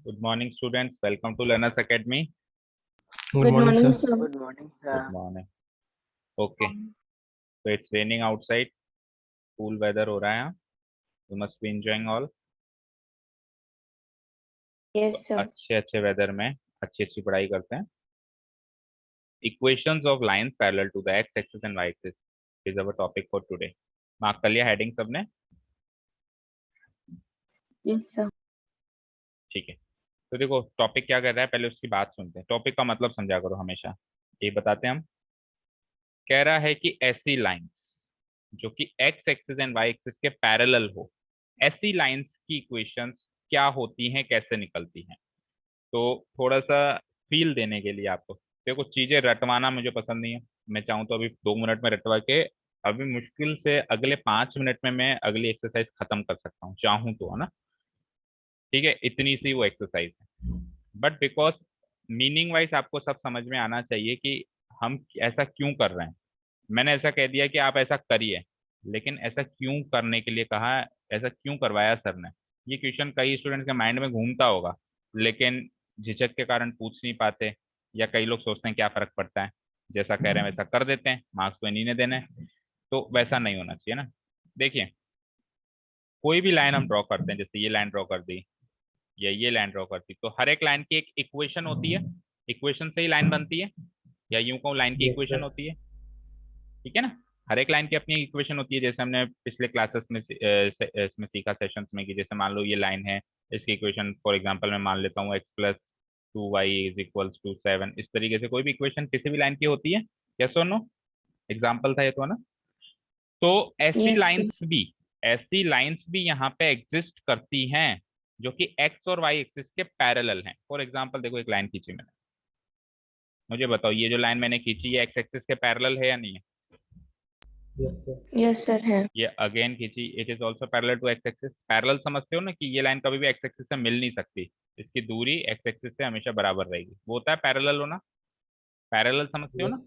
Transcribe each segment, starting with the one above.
Good morning, students. Welcome to Learners Academy. Good morning, sir. sir. Good morning, sir. Good morning. Okay. So it's raining outside. Cool weather हो रहा है यहाँ. You must be enjoying all. Yes, sir. अच्छे अच्छे weather में अच्छी अच्छी पढ़ाई करते हैं. Equations of lines parallel to the x-axis and y-axis is our topic for today. Mark कर लिया हेडिंग सबने? Yes, sir. ठीक है. तो देखो टॉपिक क्या कर रहा है, पहले उसकी बात सुनते हैं. टॉपिक का मतलब समझा करो हमेशा. ये बताते हैं हम. कह रहा है कि ऐसी लाइंस जो कि X axis and Y axis के पैरेलल हो, ऐसी लाइंस की इक्वेशंस क्या होती हैं, कैसे निकलती हैं. तो थोड़ा सा फील देने के लिए आपको, देखो चीजें रटवाना मुझे पसंद नहीं है. मैं चाहूँ तो अभी 2 मिनट में रटवा के अभी मुश्किल से अगले 5 मिनट में मैं अगली एक्सरसाइज खत्म कर सकता हूँ, चाहूँ तो, है ना. ठीक है, इतनी सी वो एक्सरसाइज है. बट बिकॉज मीनिंग वाइज आपको सब समझ में आना चाहिए कि हम ऐसा क्यों कर रहे हैं. मैंने ऐसा कह दिया कि आप ऐसा करिए, लेकिन ऐसा क्यों करने के लिए कहा, ऐसा क्यों करवाया सर ने. ये क्वेश्चन कई स्टूडेंट्स के माइंड में घूमता होगा, लेकिन झिझक के कारण पूछ नहीं पाते, या कई लोग सोचते हैं क्या फर्क पड़ता है, जैसा कह रहे हैं वैसा कर देते हैं, मार्क्स तो इन्हीं ने देने हैं. तो वैसा नहीं होना चाहिए ना. देखिए कोई भी लाइन हम ड्रॉ करते हैं, जैसे ये लाइन ड्रॉ कर दी या ये लाइन ड्रॉ करती, तो हर एक लाइन की एक इक्वेशन होती है. इक्वेशन से ही लाइन बनती है, या यूं कहूं लाइन की इक्वेशन होती है. ठीक है ना. हर एक लाइन की अपनी इक्वेशन होती है, जैसे हमने पिछले क्लासेस में इसमें सीखा सेशंस में, कि जैसे मान लो ये लाइन है, इसकी इक्वेशन फॉर एग्जांपल मैं मान लेता हूँ x+2y = 7. इस तरीके से कोई भी इक्वेशन किसी भी लाइन की होती है. यस और नो. एग्जाम्पल था ये तो, है ना. तो Yes, sir. ऐसी लाइंस भी यहाँ पे एग्जिस्ट करती हैं जो कि एक्स और वाई एक्सिस के पैरेलल हैं. फॉर एग्जांपल देखो एक लाइन खींची मैंने, मुझे बताओ ये जो लाइन मैंने खींची ये एक्स एक्सिस के पैरेलल है या नहीं है. Yes, sir. है. ये अगेन खींची, it is also parallel to X axis. Parallel समझते हो ना, कि ये लाइन कभी भी एक्स एक्सिस से मिल नहीं सकती, इसकी दूरी एक्स एक्सिस से हमेशा बराबर रहेगी. वो होता है पैरेलल होना. पैरेलल समझते हो ना,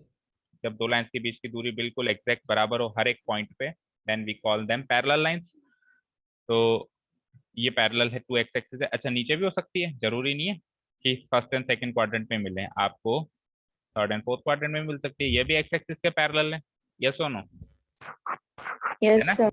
जब दो लाइंस के बीच की दूरी बिल्कुल एग्जैक्ट बराबर हो हर एक पॉइंट पे, then we call them parallel lines. तो ये पैरेलल है टू एक्स एक्सिस है. अच्छा नीचे भी हो सकती है, जरूरी नहीं है कि फर्स्ट एंड सेकंड क्वाड्रेंट में मिले, आपको थर्ड एंड फोर्थ क्वाड्रेंट में मिल सकती है. ये भी एक्स एक्सिस के पैरेलल है. यस और नो. है Yes, ना. sir.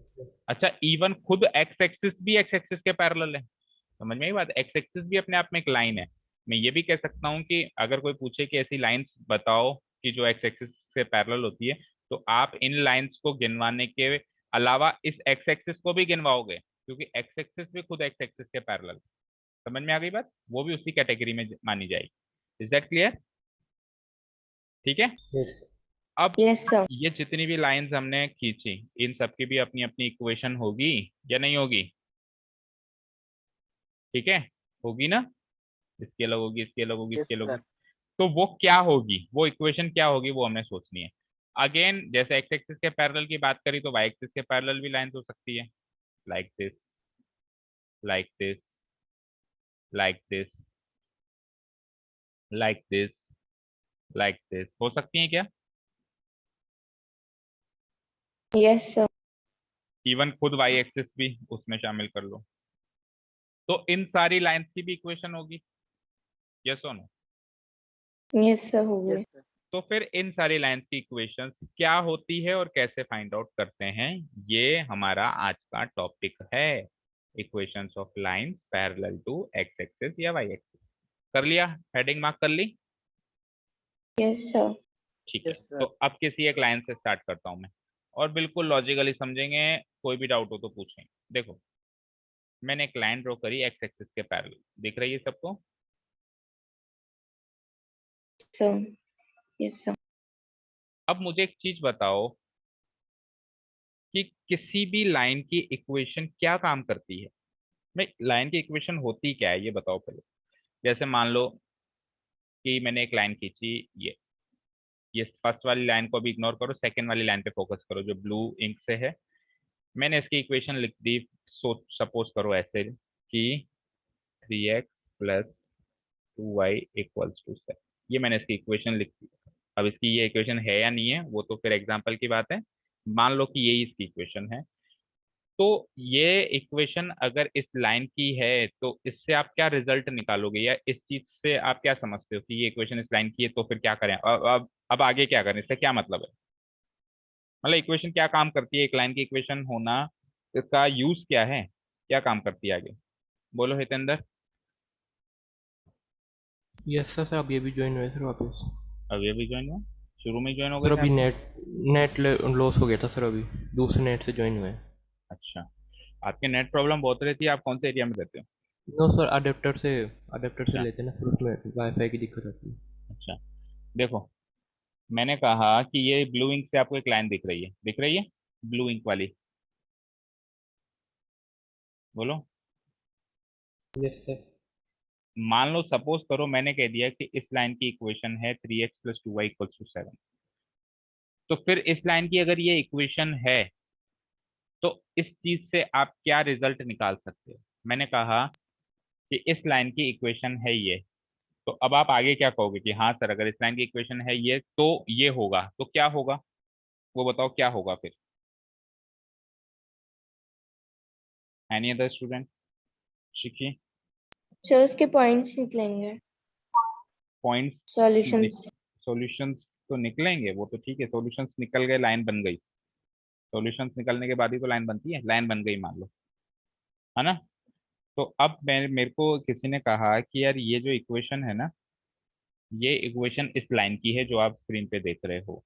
अच्छा इवन खुद एक्स एक्सिस भी एक्स एक्सिस के पैरेलल है. समझ में आई बात. एक्स एक्सिस भी अपने आप में एक लाइन है. मैं ये भी कह सकता हूँ कि अगर कोई पूछे कि ऐसी लाइंस बताओ कि जो एक्स एक्सिस से पैरेलल होती है, तो आप इन लाइंस को गिनवाने के अलावा इस एक्स एक्सिस को भी गिनवाओगे, क्योंकि एक्स एक्सिस भी खुद एक्स एक्सिस के पैरेलल. समझ में आ गई बात. वो भी उसी कैटेगरी में मानी जाएगी. Is that clear. ठीक है. अब Yes, sir. ये जितनी भी लाइंस हमने खींची, इन सबकी भी अपनी अपनी इक्वेशन होगी या नहीं होगी. ठीक है, होगी ना. इसकी अलग होगी, इसकी अलग होगी, Yes, इसकी अलग sir. होगी. तो वो क्या होगी, वो इक्वेशन क्या होगी, वो हमने सोचनी है. अगेन जैसे एक्स एक्सिस के पैरेलल की बात करी, तो वाई एक्सिस के पैरेलल भी लाइंस हो सकती है. Like this, like this, like this, like this, like this हो सकती है क्या. Yes, sir. इवन खुद वाई एक्सिस भी उसमें शामिल कर लो, तो इन सारी लाइंस की भी इक्वेशन होगी. यस और नो. Yes, sir. हो Yes, गए. sir. तो फिर इन सारी लाइंस की इक्वेशंस क्या होती है और कैसे फाइंड आउट करते हैं, ये हमारा आज का टॉपिक है. Equations of lines parallel to X axis या वाई एक्सिस. कर लिया, हेडिंग मार्क कर ली. Yes, sir. ठीक है. Yes, sir. तो अब किसी एक लाइन से स्टार्ट करता हूं मैं, और बिल्कुल लॉजिकली समझेंगे. कोई भी डाउट हो तो पूछें. देखो मैंने एक लाइन ड्रॉ करी एक्स एक्सिस के पैरेलल, दिख रही है सबको. Sir. Yes, sir. अब मुझे एक चीज बताओ कि किसी भी लाइन की इक्वेशन क्या काम करती है. मैं लाइन की इक्वेशन होती क्या है ये बताओ पहले. जैसे मान लो कि मैंने एक लाइन खींची, ये फर्स्ट वाली लाइन को भी इग्नोर करो, सेकंड वाली लाइन पे फोकस करो जो ब्लू इंक से है. मैंने इसकी इक्वेशन लिख दी. सपोज करो ऐसे कि 3x + 2y = 7. ये मैंने इसकी इक्वेशन लिख दी. अब इसकी ये इक्वेशन है या नहीं है वो तो फिर एग्जाम्पल की बात है. मान लो कि यही इसकी इक्वेशन है. तो ये इक्वेशन अगर इस लाइन की है तो इससे आप क्या रिजल्ट निकालोगे, या इस चीज से आप क्या समझते हो कि ये इक्वेशन इस लाइन की है, तो फिर क्या करें, अब आगे क्या करें, इसका क्या मतलब है, मतलब इक्वेशन क्या काम करती है, एक लाइन की इक्वेशन होना, इसका यूज क्या है, क्या काम करती है आगे, बोलो हितेंद्र। यस सर, सर अभी अभी ज्वाइन हुए सर वापस। अभी अभी ज्वाइन हुआ, शुरू में ज्वाइन हो गए सर थे अभी आपके। नेट नेट लॉस हो गया था सर, अभी दूसरे नेट से ज्वाइन हुए। अच्छा, आपके नेट प्रॉब्लम बहुत रहती है, आप कौन से एरिया में रहते हो। नो सर, अडेप्टर से अच्छा। लेते हैं ना सर, उसमें वाईफाई की दिक्कत आती है। अच्छा, देखो, मैंने कहा कि ये ब्लू इंक से आपको एक लाइन दिख रही है, दिख रही है, ब्लू इंक वाली, बोलो। Yes sir. मान लो, सपोज करो मैंने कह दिया कि इस लाइन की इक्वेशन है 3x + 2y = 7, तो फिर इस लाइन की अगर ये इक्वेशन है तो इस चीज से आप क्या रिजल्ट निकाल सकते हो। मैंने कहा कि इस लाइन की इक्वेशन है ये, तो अब आप आगे क्या कहोगे कि हाँ सर, अगर इस लाइन की इक्वेशन है ये तो ये होगा, तो क्या होगा, वो बताओ क्या होगा फिर। Any other student, Shikhi. Sir उसके पॉइंट्स निकलेंगे, पॉइंट्स, सॉल्यूशंस। सॉल्यूशंस तो निकलेंगे, वो तो ठीक है, सॉल्यूशंस निकल गए, लाइन बन गई, सॉल्यूशंस निकलने के बाद ही तो लाइन बनती है, लाइन बन गई मान लो, है ना। तो अब मैं, मेरे को किसी ने कहा कि यार ये जो इक्वेशन है ना, ये इक्वेशन इस लाइन की है जो आप स्क्रीन पे देख रहे हो,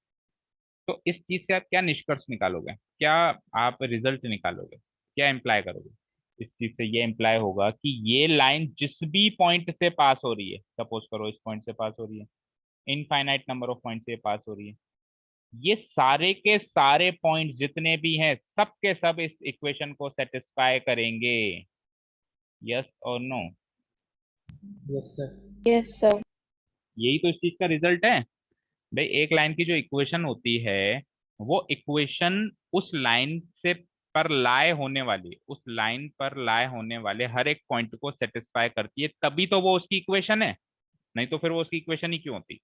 तो इस चीज से आप क्या निष्कर्ष निकालोगे, क्या आप रिजल्ट निकालोगे, क्या इम्प्लाई करोगे। इस चीज से ये इम्प्लाई होगा कि ये लाइन जिस भी पॉइंट से पास हो रही है, सपोज करो इस पॉइंट से पास हो रही है, इनफाइनाइट नंबर ऑफ पॉइंट से पास हो रही है, ये सारे के सारे पॉइंट जितने भी हैं सब के सब इस इक्वेशन को सेटिस्फाई करेंगे, यस और no. Yes sir. Yes sir. यही तो इस चीज का रिजल्ट है। भाई एक लाइन की जो इक्वेशन होती है, वो इक्वेशन उस लाइन से पर लाए होने वाली, उस लाइन पर लाए होने वाले हर एक पॉइंट को सेटिस्फाई करती है, तभी तो वो उसकी इक्वेशन है, नहीं तो फिर वो उसकी इक्वेशन ही क्यों होती।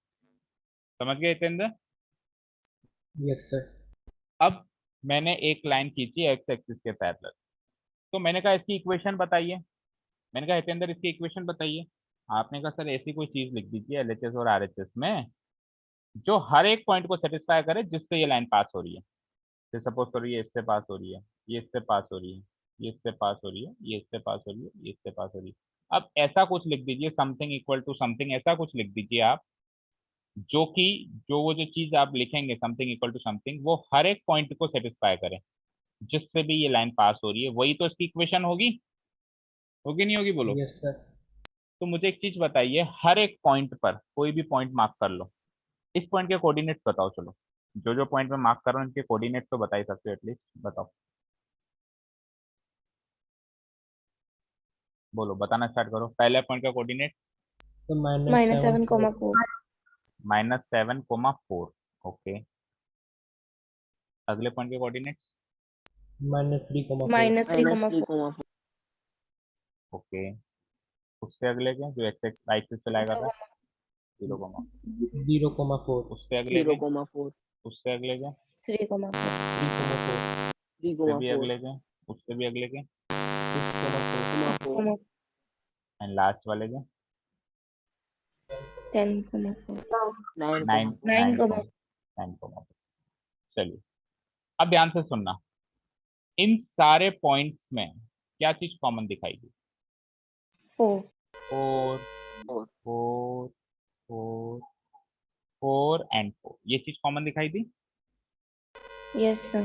समझ गए हितेंद्र। Yes sir. अब मैंने एक लाइन खींची एक्स एक्सिस के पैरेलल, तो मैंने कहा इसकी इक्वेशन बताइए, मैंने कहा हितेंद्र इसकी इक्वेशन बताइए। आपने कहा सर ऐसी कोई चीज लिख दीजिए एलएचएस और आरएचएस में जो हर एक पॉइंट को सेटिस्फाई करे जिससे ये लाइन पास हो रही है। तो सपोज करो ये इससे पास हो रही है, ये इससे पास हो रही है, ये इससे पास हो रही है, ये इससे पास हो रही है, ये इससे पास हो रही है। अब ऐसा कुछ लिख दीजिए, समथिंग इक्वल टू समथिंग, ऐसा कुछ लिख दीजिए आप, जो कि जो वो जो चीज आप लिखेंगे समथिंग इक्वल टू समथिंग, वो हर एक पॉइंट को सेटिस्फाई करे जिससे भी ये लाइन पास हो रही है, वही तो इसकी इक्वेशन होगी, होगी नहीं होगी बोलो। Yes sir. तो मुझे एक चीज बताइए, हर एक पॉइंट पर कोई भी पॉइंट मार्क कर लो, इस पॉइंट के कोऑर्डिनेट्स बताओ, चलो जो जो पॉइंट में मार्क कर रहा हूँ इनके कोऑर्डिनेट्स तो बता ही सकते हो एटलीस्ट, बताओ, बोलो, बताना स्टार्ट करो, पहले पॉइंट का कोऑर्डिनेट तो माइनस सेवन फोर -7,4। -7,4, ओके। अगले पॉइंट के कोऑर्डिनेट्स, -3,4 -3,4। ओके। उससे अगले के जो एक्स एक्स एक्सिस पे लाया कर रहा है, 0, 0,4 उससे अगले के, उससे अगले के, 3,4। 3,4 उससे भी अगले के, उससे भी अगले के, 6,4 एंड लास्ट वाले के 10,4। 9, 9,4। 9, चलिए। अब ध्यान से सुनना, इन सारे पॉइंट्स में क्या चीज कॉमन दिखाई दी, 4, 4, 4, 4 एंड 4, ये चीज कॉमन दिखाई दी। Yes sir.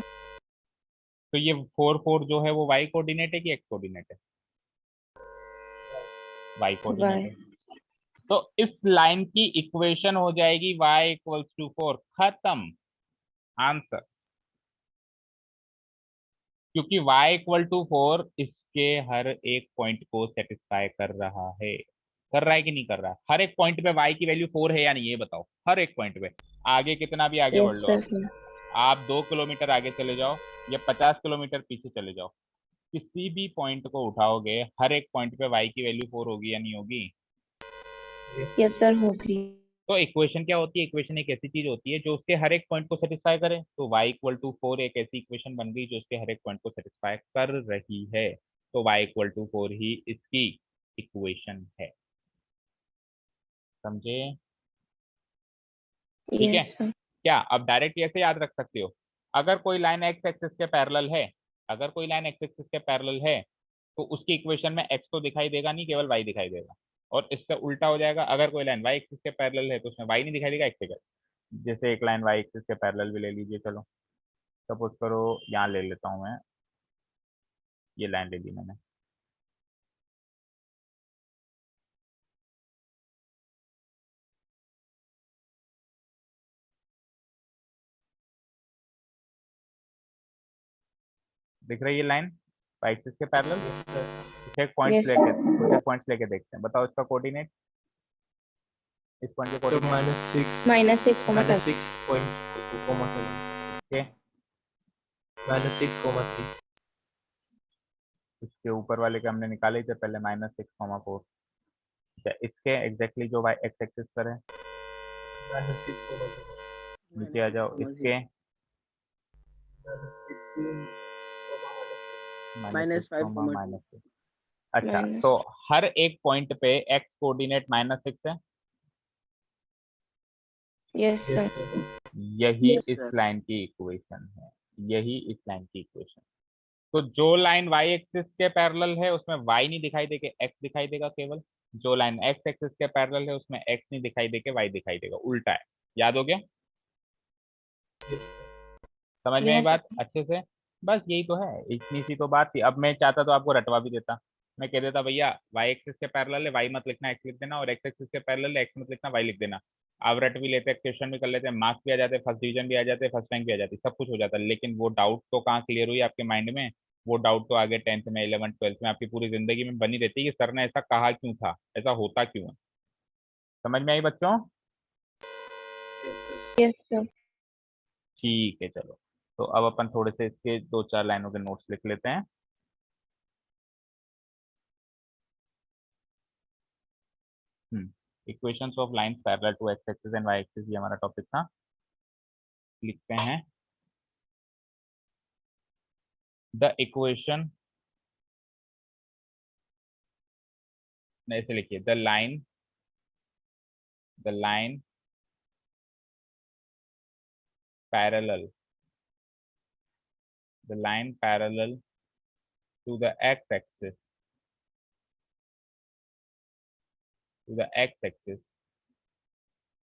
तो ये 4, 4 जो है वो वाई कोऑर्डिनेट है कि एक्स कोऑर्डिनेट है, वाई कोऑर्डिनेट वाई। है। तो इस लाइन की इक्वेशन हो जाएगी y = 4, खत्म, आंसर। क्योंकि y = 4 इसके हर एक पॉइंट को सेटिस्फाई कर रहा है, कर रहा है कि नहीं कर रहा है, हर एक पॉइंट पे y की वैल्यू 4 है या नहीं, ये बताओ, हर एक पॉइंट पे। आगे कितना भी आगे बढ़ यस लो सर। आप 2 किलोमीटर आगे चले जाओ या 50 किलोमीटर पीछे चले जाओ, किसी भी पॉइंट को उठाओगे हर एक पॉइंट पे y की वैल्यू 4 होगी या नहीं होगी। यस सर होगी। तो इक्वेशन क्या होती है? इक्वेशन एक ऐसी चीज होती है जो उसके हर एक पॉइंट को सेटिस्फाई करे। तो y इक्वल टू 4 एक ऐसी इक्वेशन बन गई जो उसके हर एक पॉइंट को सेटिस्फाई कर रही है। तो y इक्वल टू 4 ही इसकी इक्वेशन है। समझे? ठीक है। Yes, sir. क्या अब डायरेक्ट ऐसे याद रख सकते हो? अगर कोई लाइन एक्स एक्सिस के पैरेलल है, अगर कोई लाइन एक्स एक्सिस के पैरेलल है, तो उसकी इक्वेशन में एक्स तो दिखाई देगा नहीं, केवल वाई दिखाई देगा। और इससे उल्टा हो जाएगा, अगर कोई लाइन वाई एक्सिस के पैरेलल है तो उसमें वाई नहीं दिखाई देगा, एक्स दिखाई। जैसे एक लाइन वाई एक्सिस के पैरेलल भी ले लीजिए, चलो सपोज करो यहाँ ले लेता हूँ मैं, ये लाइन ले ली मैंने। दिख रही है लाइन वाई एक्सिस के पैरेलल? कुछ एक पॉइंट्स Yes, लेके, sir. कुछ एक पॉइंट्स लेके देखते हैं, बताओ इसका कोऑर्डिनेट, इस पॉइंट के सर कोऑर्डिनेट। -6,7. -6.7 के -6,3 इसके ऊपर वाले के हमने निकाले ही थे पहले, -6,4। इसके एग्जैक्टली जो वाई एक्स एक्सिस पर है, -6,0 नीचे आ जाओ, इसके -6, -6। अच्छा, Minus. तो हर एक पॉइंट पे एक्स कोऑर्डिनेट -6 है। Yes, sir. यस सर यही यस इस सर। लाइन की इक्वेशन है, यही इस लाइन की इक्वेशन। तो जो लाइन वाई एक्सिस के पैरेलल है उसमें वाई नहीं दिखाई देके एक्स दिखाई देगा केवल। जो लाइन एक्स एक्सिस के पैरेलल है उसमें एक्स नहीं दिखाई देके वाई दिखाई देगा, उल्टा है। याद हो गया? यस समझ में आई Yes. बात अच्छे से? बस यही तो है, इतनी सी तो बात थी। अब मैं चाहता तो आपको रटवा भी देता, मैं कह देता भैया वाई एक्सिस के पैरेलल है वाई मत लिखना एक्स लिख देना, और एक्स एक्सिस के पैरेलल है एक्स मत लिखना वाई लिख देना। आप रट भी लेते, क्वेश्चन भी कर लेते, मार्क्स भी आ जाते, फर्स्ट डिवीजन भी आ जाते, फर्स्ट रैंक भी आ जाती, सब कुछ हो जाता। लेकिन वो डाउट तो कहाँ क्लियर हुई आपके माइंड में? वो डाउट तो आगे 10th में 11th 12th में आपकी पूरी जिंदगी में बनी रहती है कि सर ने ऐसा कहा क्यों था, ऐसा होता क्यों है। समझ में आई बच्चों? Sir Yes, sir. ठीक है चलो, तो अब अपन थोड़े से इसके दो चार लाइनों के नोट्स लिख लेते हैं। Equations of lines parallel to X axis and Y axis, ये हमारा टॉपिक था। लिखते हैं द इक्वेशन, ऐसे लिखिए the line parallel the line parallel to the X axis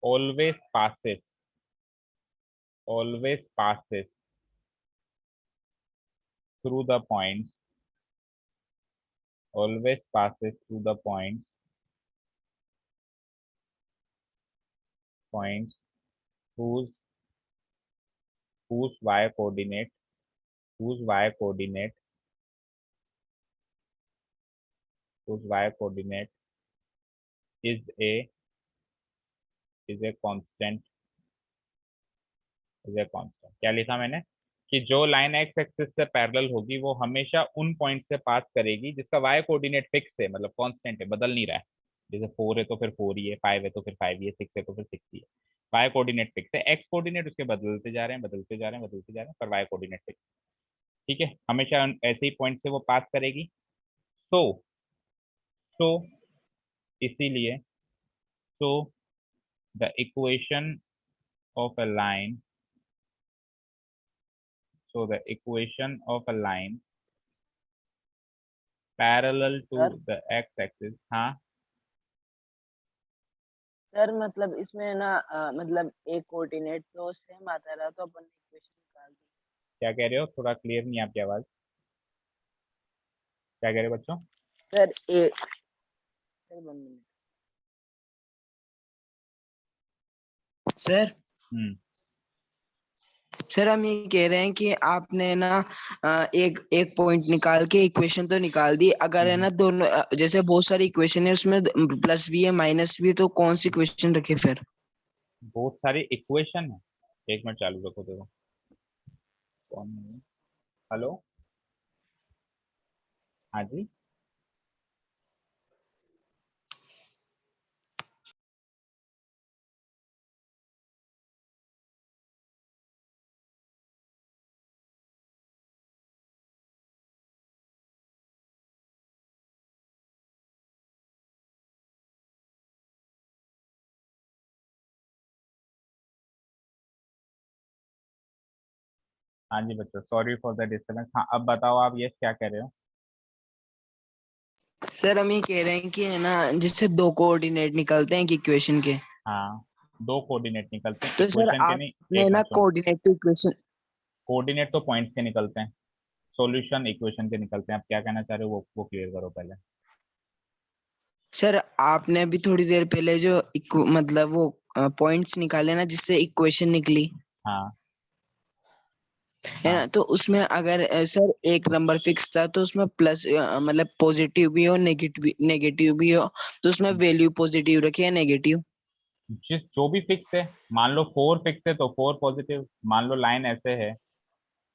always passes through the points always passes through the points whose whose y coordinate whose y coordinate whose y coordinate is a constant क्या लिखा मैंने? कि जो line x axis से parallel होगी वो हमेशा उन पॉइंट से पास करेगी जिसका वाई कोऑर्डिनेट फिक्स है, मतलब कांस्टेंट है, बदल नहीं रहा है। जैसे 4 है तो फिर 4 ही है, 5 है तो फिर 5 ही है, 6 है तो फिर 6 ही है। वाई कोऑर्डिनेट फिक्स है, एक्स कोऑर्डिनेट उसके बदलते जा रहे हैं, बदलते जा रहे हैं, बदलते जा रहे हैं, पर वाई कोऑर्डिनेट फिक्स। ठीक है, हमेशा ऐसे ही पॉइंट से वो पास करेगी। सो सो इसीलिए so the equation of a line the equation of a line parallel to sir the x-axis। हाँ, सर मतलब इसमें ना मतलब एक कोऑर्डिनेट तो सेम आता रहा तो अपन इक्वेशन निकाल दी। क्या कह रहे हो? थोड़ा क्लियर नहीं है आपकी आवाज, क्या कह रहे हो बच्चों? सर एक सर 1 मिनट सर। हम्म सर हम ये कह रहे हैं कि आपने ना एक एक पॉइंट निकाल के इक्वेशन तो निकाल दी, अगर है हम्म। ना दोनों जैसे बहुत सारी इक्वेशन है उसमें प्लस भी है माइनस भी है, तो कौन सी इक्वेशन रखे फिर? बहुत सारी इक्वेशन है, एक मिनट चालू रखो, देखो कौन है? हेलो, हाँ जी। हाँ जी बच्चों, सॉरी फॉर द डिस्टर्बेंस। हाँ अब बताओ आप ये क्या कह रहे हो। सर हम ये कह रहे हैं कि है ना, जिससे दो कोऑर्डिनेट निकलते हैं कि इक्वेशन के, हाँ, दो कोऑर्डिनेट निकलते हैं, तो सर इक्वेशन के नहीं। आपने एक ना मिनट सुनो, कोऑर्डिनेट टू इक्वेशन। कोऑर्डिनेट तो पॉइंट्स के निकलते हैं, सॉल्यूशन इक्वेशन के निकलते हैं। आप क्या कहना चाह रहे हो वो क्लियर करो पहले। सर आपने अभी थोड़ी देर पहले जो मतलब वो पॉइंट्स निकाले ना जिससे इक्वेशन निकली, हाँ है हाँ। ना, तो उसमें अगर सर एक नंबर फिक्स था तो उसमें प्लस मतलब पॉजिटिव भी हो नेगेटिव भी हो, तो उसमें वैल्यू पॉजिटिव रखे या नेगेटिव। जो भी फिक्स है, मान लो 4 फिक्स है तो 4 पॉजिटिव, मान लो लाइन ऐसे है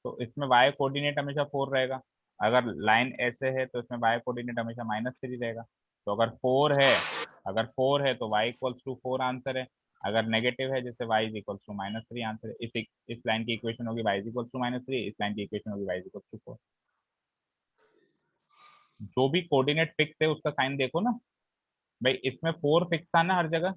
तो इसमें वाई कोऑर्डिनेट हमेशा 4 रहेगा। अगर लाइन ऐसे है तो इसमें वाई कोऑर्डिनेट हमेशा -3 रहेगा। तो अगर 4 है तो वाई इक्वल्स टू 4 आंसर है। अगर नेगेटिव है जैसे Y is equals to -3 answer है। इस लाइन की इक्वेशन होगी वाई इज इक्वल्स टू -3, इस लाइन की इक्वेशन होगी वाई इज इक्वल्स टू 4। जो भी कोऑर्डिनेट फिक्स है उसका साइन देखो ना। भाई इसमें 4 फिक्स था ना हर जगह,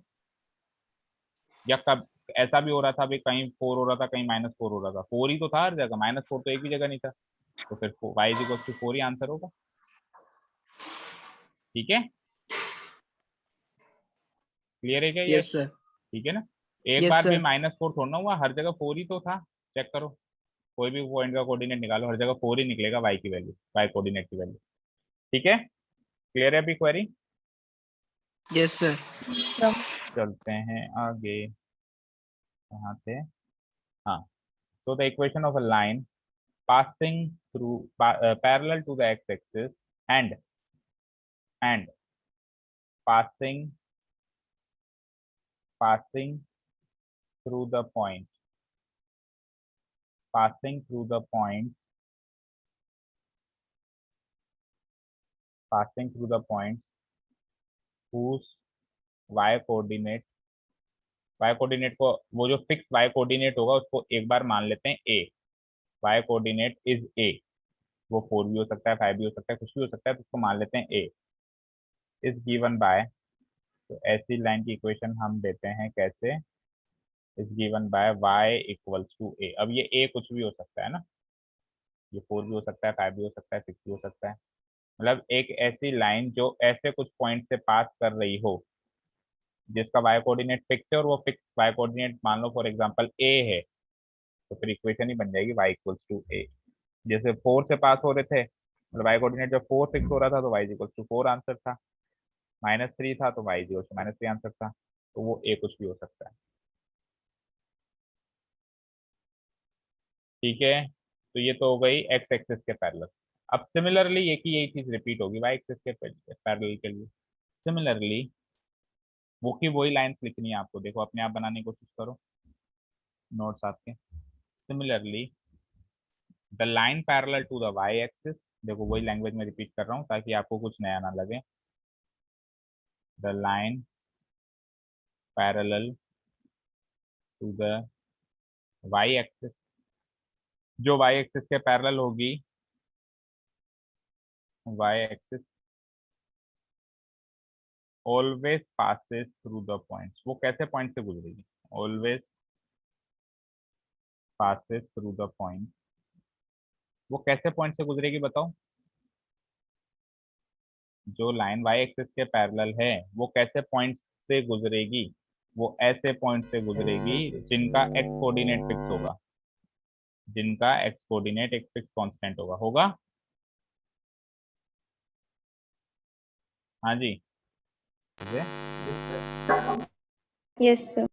या कब ऐसा भी हो रहा था, अभी कहीं 4 हो रहा था कहीं -4 हो रहा था, 4 ही तो था हर जगह, -4 तो एक भी जगह नहीं था। तो फिर वाई इज इक्वल्स टू 4 ही आंसर होगा। ठीक है, क्लियर है क्या ये? Yes sir. ठीक है ना। एक यस बार भी सर। -4 थोड़ा ना हुआ, हर जगह 4 ही तो था। चेक करो, कोई भी पॉइंट का कोऑर्डिनेट निकालो, हर जगह 4 ही निकलेगा वाई की वैल्यू, वाई कोऑर्डिनेट की वैल्यू। ठीक है, क्लियर है अभी क्वेरी? Yes sir. चलते हैं आगे, कहाँ थे? हाँ, so the equation of a line passing through parallel to the x-axis and passing passing through the point passing through the point passing through the point whose y coordinate y coordinate को, वो जो fix y coordinate होगा उसको एक बार मान लेते हैं a, y coordinate is a। वो 4 भी हो सकता है, 5 भी हो सकता है, कुछ भी हो सकता है, तो उसको मान लेते हैं a इज गिवन बाय। तो ऐसी लाइन की इक्वेशन हम देते हैं कैसे? Is given by y equals to a। अब ये a कुछ भी हो सकता है ना, ये 4 भी हो सकता है, 5 भी हो सकता है, 6 भी हो सकता है। मतलब एक ऐसी लाइन जो ऐसे कुछ पॉइंट से पास कर रही हो जिसका y कोऑर्डिनेट फिक्स है, और वो फिक्स y कोऑर्डिनेट मान लो फॉर एग्जांपल a है, तो फिर इक्वेशन ही बन जाएगी y इक्वल्स टू a। जैसे 4 से पास हो रहे थे, मतलब y कोऑर्डिनेट जब 4 फिक्स हो रहा था तो y इक्वल्स टू 4 आंसर था, -3 था तो y इक्वल्स टू -3 आंसर था। तो वो a कुछ भी हो सकता है। ठीक है, तो ये तो हो गई एक्स एक्सिस के पैरेलल। अब सिमिलरली ये की यही चीज रिपीट होगी वाई एक्सिस के पैरेलल के लिए। सिमिलरली वो की वही लाइंस लिखनी है आपको, देखो अपने आप बनाने की कोशिश करो नोट्स आपके। Similarly the line parallel to the Y axis, देखो वही लैंग्वेज में रिपीट कर रहा हूँ ताकि आपको कुछ नया ना लगे। The line parallel to the Y axis, जो वाई एक्सिस के पैरेलल होगी, Y axis always passes through the points. वो कैसे पॉइंट से गुजरेगी? Always passes through the point. वो कैसे पॉइंट से गुजरेगी बताओ? जो लाइन वाई एक्सिस के पैरेलल है वो कैसे पॉइंट से गुजरेगी? वो ऐसे पॉइंट से गुजरेगी जिनका एक्स कोऑर्डिनेट फिक्स होगा, जिनका एक्स कोऑर्डिनेट एक फिक्स कांस्टेंट होगा। हाँ जी, ठीक है। Yes, sir.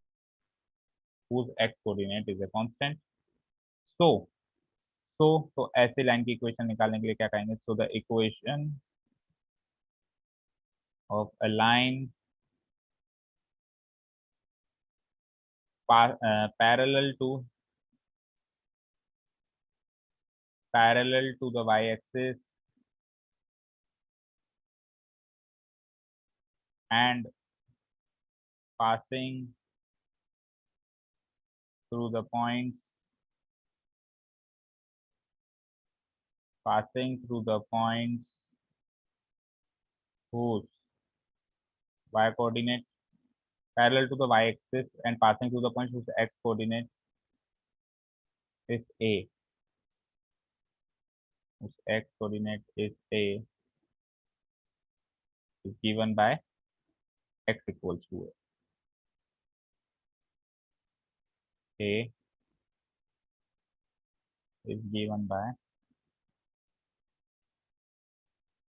whose x coordinate is a constant। so तो ऐसे लाइन की इक्वेशन निकालने के लिए क्या कहेंगे? So the equation of a line parallel to the y-axis and passing through the points whose y coordinate parallel to the y-axis and passing through the points whose x coordinate is a। उस x coordinate is a is given by x equals to a is given by,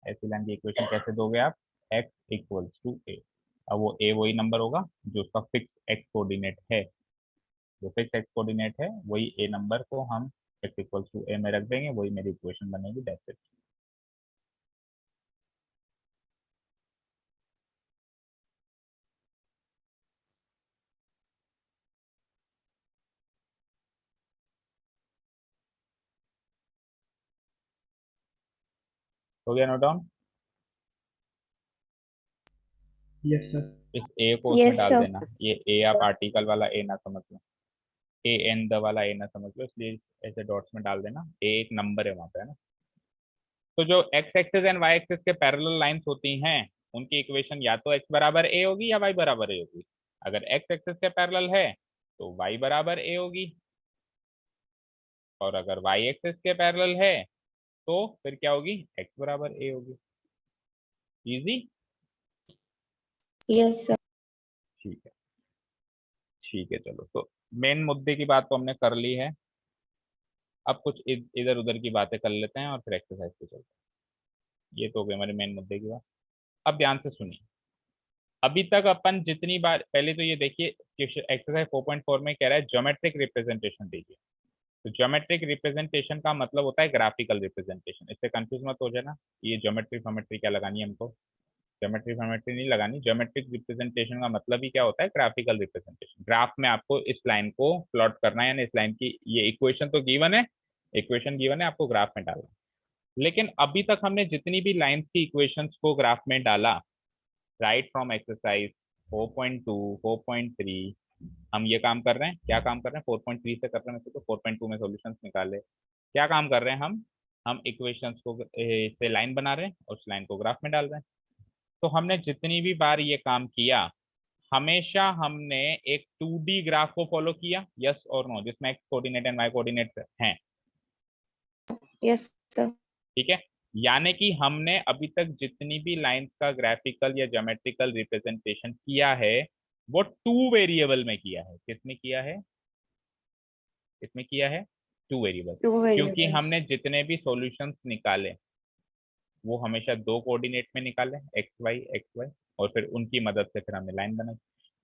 ऐसी line की equation कैसे दोगे आप, x equals to a। अब वो a वही number होगा जो उसका फिक्स x कोऑर्डिनेट है, जो फिक्स x कोऑर्डिनेट है वही a नंबर को हम x इक्वल्स टू a में रख देंगे, वही मेरी इक्वेशन बनेगी, दैट्स इट। हो गया नोट डाउन। Yes sir. इस a को उसमें Yes, डाल sir. देना, ये a आप आर्टिकल वाला a ना समझ लो, a n द वाला a ना समझ लो, इसलिए ऐसे डॉट्स में डाल देना, a एक नंबर है वहां पे, है ना। तो जो x axis and y axis के पैरेलल लाइंस होती हैं उनकी इक्वेशन या तो x बराबर a होगी या y बराबर a होगी। अगर x एक्सिस के पैरेलल है तो y बराबर a होगी, और अगर y एक्सिस के पैरेलल है तो फिर क्या होगी, x बराबर a होगी। इजी। Yes, sir. ठीक है, ठीक है, चलो तो मेन मुद्दे की बात तो हमने कर ली है, अब कुछ इधर उधर की बातें कर लेते हैं और फिर एक्सरसाइज पे चलते हैं। ये तो हो गई हमारे मेन मुद्दे की बात। अब ध्यान से सुनिए, अभी तक अपन जितनी बार, पहले तो ये देखिए एक्सरसाइज 4.4 में कह रहा है ज्योमेट्रिक रिप्रेजेंटेशन दीजिए। तो ज्योमेट्रिक रिप्रेजेंटेशन का मतलब होता है ग्राफिकल रिप्रेजेंटेशन, इससे कंफ्यूज मत हो जाना ये ज्योमेट्री फॉर्मेट्री क्या लगानी है हमको, ज्योमेट्री फॉर्मेट्री नहीं लगानी। ज्योमेट्रिक रिप्रेजेंटेशन का मतलब ही क्या होता है, ग्राफिकल रिप्रेजेंटेशन। ग्राफ में आपको इस लाइन को प्लॉट करना है, यानी इस लाइन की ये इक्वेशन तो गिवन है, इक्वेशन गिवन है, आपको ग्राफ में डालना है। लेकिन अभी तक हमने जितनी भी लाइंस की इक्वेशंस को ग्राफ में डाला, राइट फ्रॉम एक्सरसाइज 4.2 4.3, हम ये काम कर रहे हैं, क्या काम कर रहे हैं, 4.3 से कर रहे हैं, तो 4.2 में सॉल्यूशंस निकाले, क्या काम कर रहे हैं हम इक्वेशंस को से लाइन बना रहे हैं और उस लाइन को ग्राफ में डाल रहे हैं। तो हमने जितनी भी बार ये काम किया, हमेशा हमने एक 2D ग्राफ को फॉलो किया, यस और नो, जिसमें X coordinate and Y coordinate हैं, Yes, sir. ठीक है। यानी कि हमने अभी तक जितनी भी लाइंस का ग्राफिकल या ज्योमेट्रिकल रिप्रेजेंटेशन किया है वो 2 वेरिएबल में किया है। किसमें किया है, किसमें किया है, 2 वेरिएबल। Two क्योंकि variable. हमने जितने भी सॉल्यूशंस निकाले वो हमेशा 2 कोऑर्डिनेट में निकाले, एक्स वाई, और फिर उनकी मदद से फिर हमने लाइन बनाई।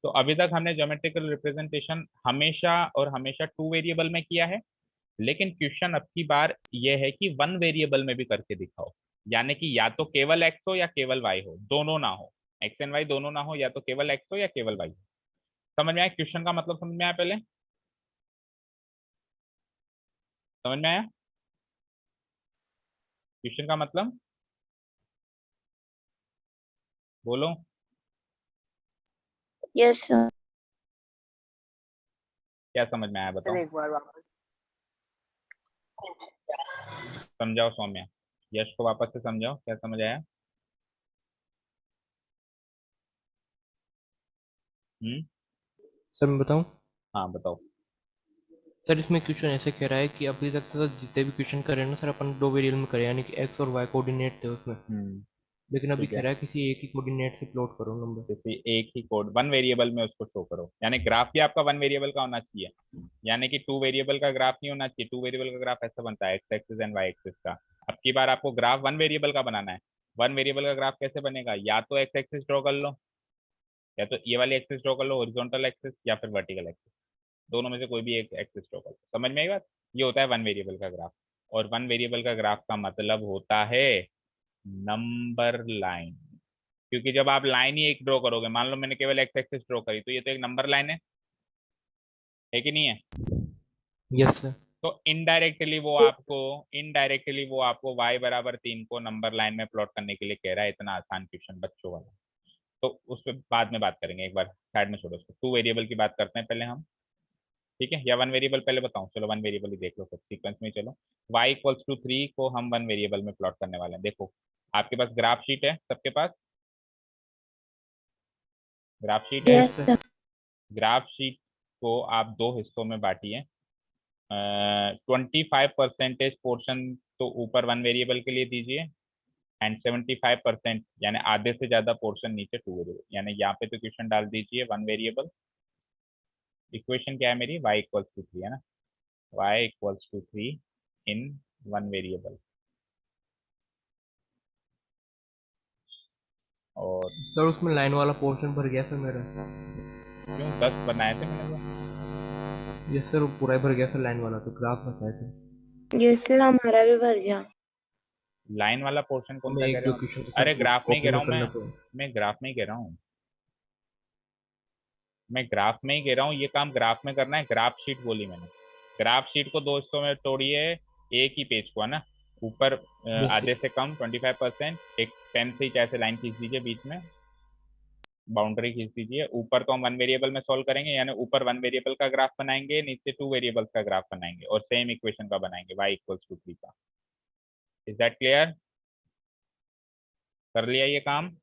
तो अभी तक हमने ज्योमेट्रिकल रिप्रेजेंटेशन हमेशा और हमेशा 2 वेरिएबल में किया है, लेकिन क्वेश्चन अब की बार ये है कि 1 वेरिएबल में भी करके दिखाओ, यानी कि या तो केवल एक्स हो या केवल वाई हो, दोनों ना हो, एक्स एंड वाई दोनों ना हो, या तो केवल एक्स हो या केवल वाई हो। समझ में आया क्वेश्चन का मतलब, समझ में आया पहले, समझ में आया क्वेश्चन का मतलब, बोलो। Yes, sir. क्या समझ में आया बताओ, एक बार वापस। समझाओ सौम्या, यश को वापस से समझाओ क्या समझ आया। हम्म, सर मैं बताऊं? हाँ बताओ। सर इसमें क्वेश्चन ऐसे कह रहा है कि अभी तक तो जितने भी क्वेश्चन करे ना सर अपन 2 वेरिएबल में करे, यानी कि एक्स और वाई कोऑर्डिनेट थे उसमें, हम्म, लेकिन अभी ठीक कह है, रहा है किसी एक ही कोऑर्डिनेट से प्लॉट करो नंबर। किसी एक ही कोड 1 वेरिएबल में उसको शो करो, यानी ग्राफ भी आपका 1 वेरिएबल का होना चाहिए, यानी कि 2 वेरिएबल का ग्राफ नहीं होना चाहिए। 2 वेरिएबल का ग्राफ ऐसा बनता है, X axis and Y axis का। अब की बार आपको ग्राफ 1 वेरिएबल का बनाना है। 1 वेरिएबल का ग्राफ कैसे बनेगा, या तो एक्स एक्सिस ड्रॉ कर लो, या तो ये वाली एक्सिस ड्रॉ कर लो हॉरिजॉन्टल एक्सिस, या फिर वर्टिकल एक्सिस, दोनों में से कोई भी एक एक्सिस ड्रॉ कर लो। समझ में आई बात, ये होता है 1 वेरिएबल का ग्राफ। और 1 वेरिएबल का ग्राफ का मतलब होता है नंबर लाइन, क्योंकि जब आप लाइन ही एक ड्रॉ करोगे, मान लो मैंने केवल एक्स एक्सिस ड्रॉ करी, तो ये तो एक नंबर लाइन है कि नहीं है। Yes sir. तो इनडायरेक्टली वो आपको y बराबर 3 को नंबर लाइन में प्लॉट करने के लिए कह रहा है। इतना आसान क्वेश्चन बच्चों वाला, तो उस पर बाद में बात करेंगे, एक बार साइड में छोड़ो उसको। 2 वेरिएबल की बात करते हैं पहले हम, ठीक है, या 1 वेरिएबल पहले बताऊं, चलो 1 वेरिएबल ही देख लो, सब सीक्वेंस में चलो। y इक्वल्स टू 3 को हम 1 वेरिएबल में प्लॉट करने वाले हैं। देखो आपके पास ग्राफ शीट है, सबके पास ग्राफ शीट है। Yes Yes, sir. sir. Graph sheet को आप 2 हिस्सों में बांटिए। 25% पोर्शन तो ऊपर 1 वेरिएबल के लिए दीजिए, एंड 75% यानी आधे से ज्यादा पोर्शन नीचे 2 वेरिएबल, यानी यहाँ पे तो क्वेश्चन डाल दीजिए 1 वेरिएबल। इक्वेशन क्या है मेरी, y इक्वल्स टू 3 है ना, y equals to 3 in 1 variable. और सर उसमें लाइन वाला पोर्शन भर गया सर मेरा। क्यों 10 बनाए थे मैंने तो। यस सर, वो पूरा ही भर गया सर लाइन वाला, तो ग्राफ बताया सर। यस सर, हमारा भी भर गया। लाइन वाला पोर्शन कौन मैं सा कह एक रहे दो हो आप? क्वेश्चन तो अरे सर ग्राफ में ही कह कॉपी रहा में हूँ करना पड़ेगा। मैं ग्राफ में ही कह रहा हूँ, मैं ग्राफ में ही कह रहा हूँ। ये काम ग्राफ में करना है, ग्राफ शीट बोली मैंने। ग्राफ शीट को दो हिस्सों में तोड़िए, एक ही पेज को है ना, ऊपर यस आधे सर। से कम 25%, एक पेन से ही कैसे लाइन खींच दीजिए, बीच में बाउंड्री खींच दीजिए। ऊपर तो हम 1 वेरिएबल में सॉल्व करेंगे, यानी ऊपर 1 वेरिएबल का ग्राफ बनाएंगे, नीचे 2 वेरिएबल्स का ग्राफ बनाएंगे, और सेम इक्वेशन का बनाएंगे y इक्वल्स टू 3 का। Is that clear? कर लिया ये काम?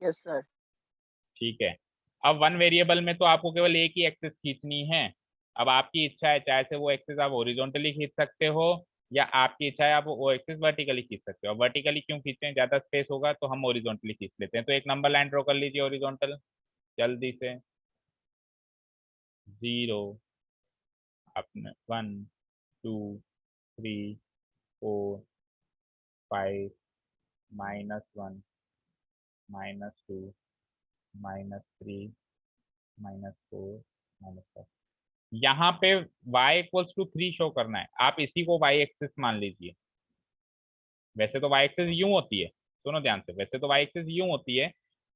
Yes sir. ठीक है। अब 1 वेरिएबल में तो आपको केवल एक ही एक्सिस खींचनी है। अब आपकी इच्छा है, चाहे से वो एक्सिस आप ओरिजोनटली खींच सकते हो, या आपकी इच्छा है आप वो एक्सिस वर्टिकली खींच सकते हो। वर्टिकली क्यों खींचते हैं, ज्यादा स्पेस होगा, तो हम ओरिजोनटली खींच लेते हैं। तो एक नंबर लाइन ड्रॉ कर लीजिए ओरिजोनटल, जल्दी से। 0, अपने 1, 2, 3, 4, 5, -1, -2, -3, -4, -5। यहाँ पे y इक्वल्स टू 3 शो करना है, आप इसी को y एक्सिस मान लीजिए। वैसे तो y एक्सिस यूं होती है, सुनो ध्यान से, वैसे तो y एक्सिस यूं होती है,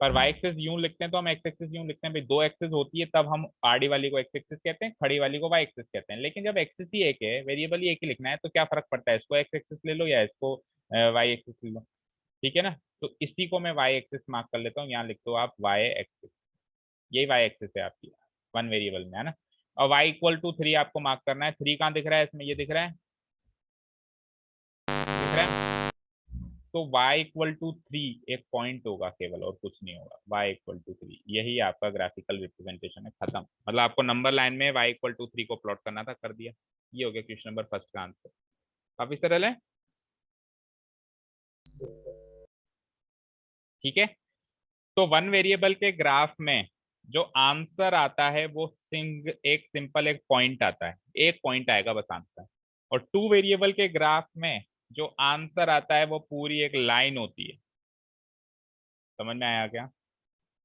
पर y एक्सिस यूं लिखते हैं तो हम x एक्सिस यूं लिखते हैं भाई, दो एक्सिस होती है तब हम आड़ी वाली को x एक्सिस कहते हैं, खड़ी वाली को y एक्सिस कहते हैं। लेकिन जब एक्सिस ही एक है, वेरिएबल ही एक ही लिखना है, तो क्या फर्क पड़ता है, इसको x एक्सिस ले लो या इसको y एक्सिस ले लो, ठीक है ना। तो इसी को मैं y एक्सिस मार्क कर लेता हूँ, यहाँ लिख दो आप y एक्सिस, यही y एक्सिस है आपकी 1 वेरिएबल में, है ना। और y इक्वल टू 3 आपको मार्क करना है। 3 कहाँ दिख रहा है इसमें, ये दिख रहा है, दिख रहा है। तो y इक्वल टू 3 एक पॉइंट होगा केवल, और कुछ नहीं होगा। y इक्वल टू 3, यही आपका ग्राफिकल रिप्रेजेंटेशन है, खत्म। मतलब आपको नंबर लाइन में y इक्वल टू 3 को प्लॉट करना था, कर दिया। ये हो गया क्वेश्चन नंबर फर्स्ट का आंसर। काफी सरल है, ठीक है। तो 1 वेरिएबल के ग्राफ में जो आंसर आता है वो एक सिंपल एक पॉइंट आता है, एक पॉइंट आएगा बस आंसर। और 2 वेरिएबल के ग्राफ में जो आंसर आता है वो पूरी एक लाइन होती है। समझ में आया क्या?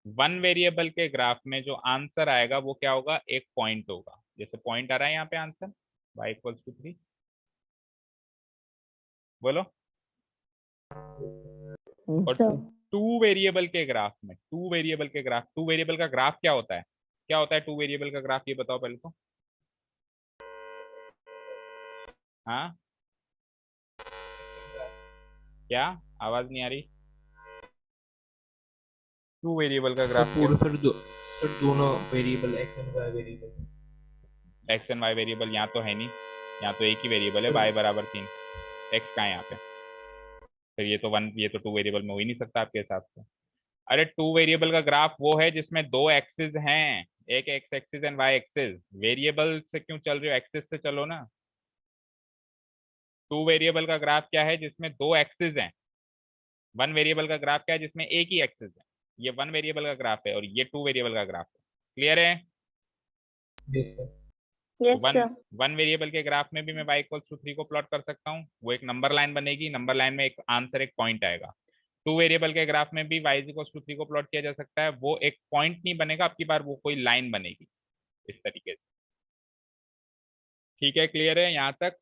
1 वेरिएबल के ग्राफ में जो आंसर आएगा वो क्या होगा, एक पॉइंट होगा। जैसे पॉइंट आ रहा है यहाँ पे आंसर y इक्वल्स टू 3, बोलो। और सर 2 वेरिएबल के ग्राफ में, 2 वेरिएबल के ग्राफ, 2 वेरिएबल का ग्राफ क्या होता है, क्या होता है 2 वेरिएबल का ग्राफ, ये बताओ पहले तो। हाँ, क्या आवाज नहीं आ रही? 2 वेरिएबल का सर ग्राफ क्या? पूरे सर दोनों variable X and Y variable. X and Y variable यहाँ तो है नहीं, यहाँ तो एक ही वेरिएबल है, सर y बराबर 3। एक्स कहाँ है यहाँ पे? फिर ये तो 1, ये तो 2 वेरिएबल में हो ही नहीं सकता आपके हिसाब से। अरे 2 वेरिएबल का ग्राफ वो है जिसमें दो एक्सिस हैं, एक X axis and Y axis. Variable से क्यों चल रहे हो, एक्सिस से चलो ना। 2 वेरिएबल का ग्राफ क्या है, जिसमें दो एक्सिस हैं। 1 वेरिएबल का ग्राफ क्या है, जिसमें एक ही एक्सिस है। ये 1 वेरिएबल का ग्राफ है और ये 2 वेरिएबल का ग्राफ है। क्लियर है? Yes sir. तो यस वन सर। 1 वेरिएबल के ग्राफ में भी मैं y इक्वल्स टू 3 को प्लॉट कर सकता हूँ। वो एक नंबर लाइन बनेगी, नंबर लाइन में एक आंसर, एक पॉइंट आएगा। 2 वेरिएबल के ग्राफ में भी y इक्वल्स टू 3 को प्लॉट किया जा सकता है, वो एक पॉइंट नहीं बनेगा, आपकी बार वो कोई लाइन बनेगी इस तरीके से। ठीक है, क्लियर है यहाँ तक?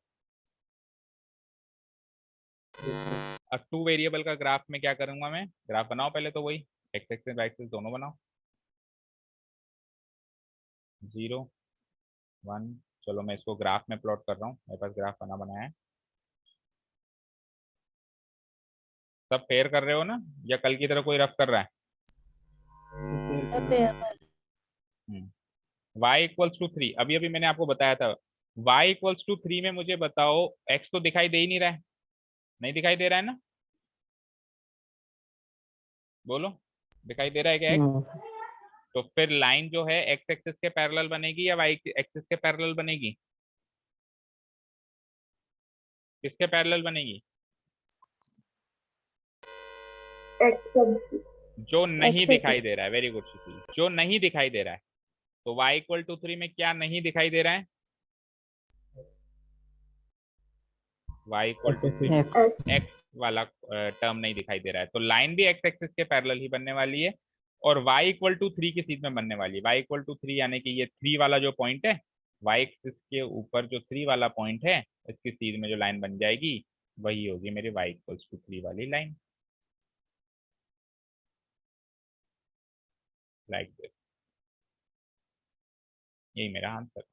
अब 2 वेरिएबल का ग्राफ में क्या करूंगा मैं, ग्राफ बनाओ पहले तो, वही एक्स एक्सिस वाई एक्सिस दोनों बनाओ। 0, 1, चलो मैं इसको ग्राफ में प्लॉट कर रहा हूँ, मेरे पास ग्राफ बना बनाया है। सब फेयर कर रहे हो ना, या कल की तरह कोई रफ कर रहा है? y इक्वल्स टू 3, अभी अभी मैंने आपको बताया था। y इक्वल्स टू 3 में मुझे बताओ, x तो दिखाई दे ही नहीं रहा है, नहीं दिखाई दे रहा है ना, बोलो, दिखाई दे रहा है क्या x? तो फिर लाइन जो है x एक्सिस के पैरेलल बनेगी या y एक्सिस के पैरेलल बनेगी? किसके पैरेलल बनेगी? जो नहीं X दिखाई दे रहा है। वेरी गुड सुशील, जो नहीं दिखाई दे रहा है। तो y इक्वल टू 3 में क्या नहीं दिखाई दे रहा है? y इक्वल टू 3 में x वाला टर्म नहीं दिखाई दे रहा है, तो लाइन भी x एक्सिस के पैरेलल ही बनने वाली है और y इक्वल टू 3 की सीध में बनने वाली है। y इक्वल टू 3 यानी कि ये 3 वाला जो पॉइंट है, y एक्सिस के ऊपर जो 3 वाला पॉइंट है, इसकी सीध में जो लाइन बन जाएगी वही होगी मेरी y इक्वल टू 3 वाली लाइन, लाइक दिस। यही मेरा आंसर।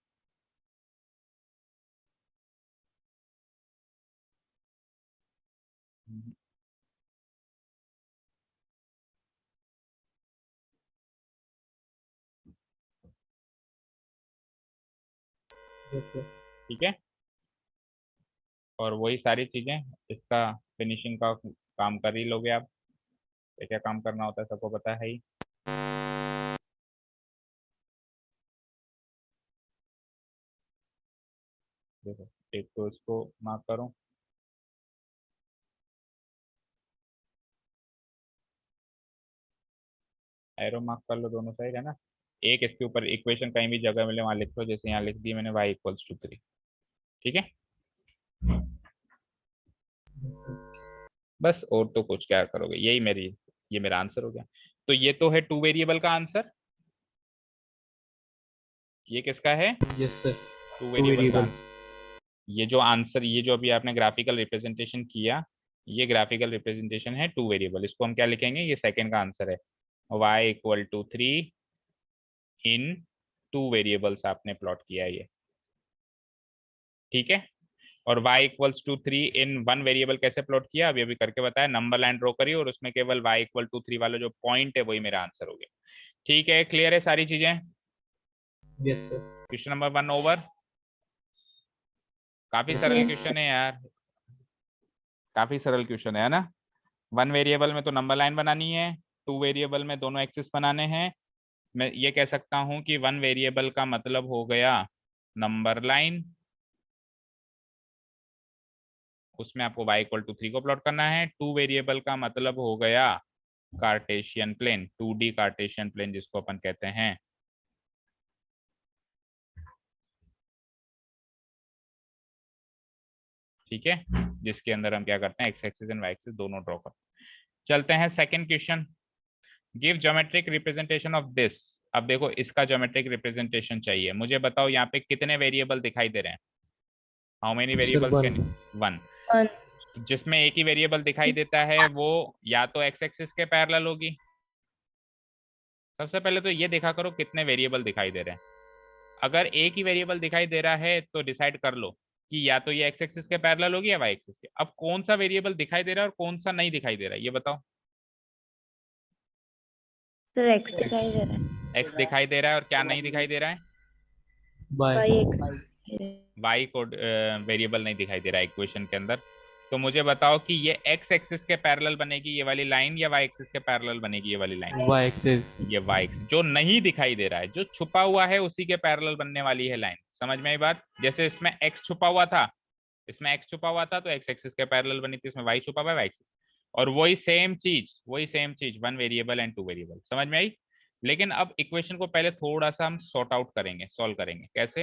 ठीक है, और वही सारी चीजें इसका फिनिशिंग का काम कर ही लोगे आप। क्या क्या काम करना होता है सबको पता है ही। देखो, एक तो इसको मार्क करो, एरो मार्क कर लो दोनों साइड, है ना। एक इसके ऊपर इक्वेशन कहीं भी जगह मिले वहां लिख लो, जैसे यहाँ लिख दी मैंने y इक्वल्स टू 3। ठीक है, बस और तो कुछ क्या करोगे, यही मेरी, ये मेरा आंसर हो गया। तो ये तो है टू वेरिएबल का आंसर। ये किसका है? यस सर, टू वेरिएबल का आंसर। ये जो आंसर, ये जो अभी आपने ग्राफिकल रिप्रेजेंटेशन किया, ये ग्राफिकल रिप्रेजेंटेशन है टू वेरिएबल। इसको हम क्या लिखेंगे? ये सेकंड का आंसर है, y equal to 3 in two variables आपने प्लॉट किया है ये। ठीक है, और y equals to 3 in one variable कैसे प्लॉट किया अभी अभी करके बताया। नंबर लाइन ड्रॉ करी और उसमें केवल y इक्वल टू 3 वाला जो पॉइंट है वही मेरा आंसर हो गया। ठीक है, क्लियर है सारी चीजें? Yes sir. Question number 1 over. काफी सरल क्वेश्चन है यार, काफी सरल क्वेश्चन है ना। वन वेरिएबल में तो नंबर लाइन बनानी है, टू वेरिएबल में दोनों एक्सिस बनाने हैं। मैं ये कह सकता हूं कि वन वेरिएबल का मतलब हो गया नंबर लाइन, उसमें आपको y इक्वल टू 3 को प्लॉट करना है। टू वेरिएबल का मतलब हो गया Cartesian plane, 2D Cartesian plane जिसको अपन कहते हैं। ठीक है, जिसके अंदर हम क्या करते हैं, X axis and Y axis दोनों ड्रॉ करते हैं। चलते हैं second question. Give geometric representation of this. अब देखो, इसका ज्योमेट्रिक रिप्रेजेंटेशन चाहिए मुझे। बताओ यहाँ पे कितने वेरिएबल दिखाई दे रहे हैं? How many variables can? 1। जिसमें एक ही वेरिएबल दिखाई देता है वो या तो एक्स एक्सिस के पैरेलल होगी। सबसे पहले तो ये देखा करो कितने वेरिएबल दिखाई दे रहे हैं। अगर एक ही वेरिएबल दिखाई दे रहा है तो डिसाइड कर लो कि या तो ये एक्स एक्सिस के पैरेलल होगी या वाई एक्सिस के। अब कौन सा वेरिएबल दिखाई दे रहा है और कौन सा नहीं दिखाई दे रहा है, ये बताओ। सर एक्स दिखाई दे रहा है। एक्स दिखाई दे रहा है और क्या नहीं दिखाई दे रहा है? बाय। वाई एक्स वाई को वेरिएबल नहीं दिखाई दे रहा है इक्वेशन के अंदर। तो मुझे बताओ कि ये एक्स एक्सिस के पैरेलल बनेगी ये वाली लाइन या वाई एक्सिस के पैरेलल बनेगी ये वाली लाइन? Y axis. ये वाई एक्सिस जो नहीं दिखाई दे रहा है, जो छुपा हुआ है उसी के पैरेलल बनने वाली है लाइन। समझ में आई बात? जैसे इसमें एक्स छुपा हुआ था, इसमें एक्स छुपा हुआ था तो एक्स एक्सिस के पैरेलल बनी थी, इसमें वाई छुपा हुआ है वाई एक्सिस। और वही सेम चीज one variable and two variable. समझ में आई? लेकिन अब इक्वेशन को पहले थोड़ा सा हम सॉर्ट आउट करेंगे, सॉल्व करेंगे। कैसे?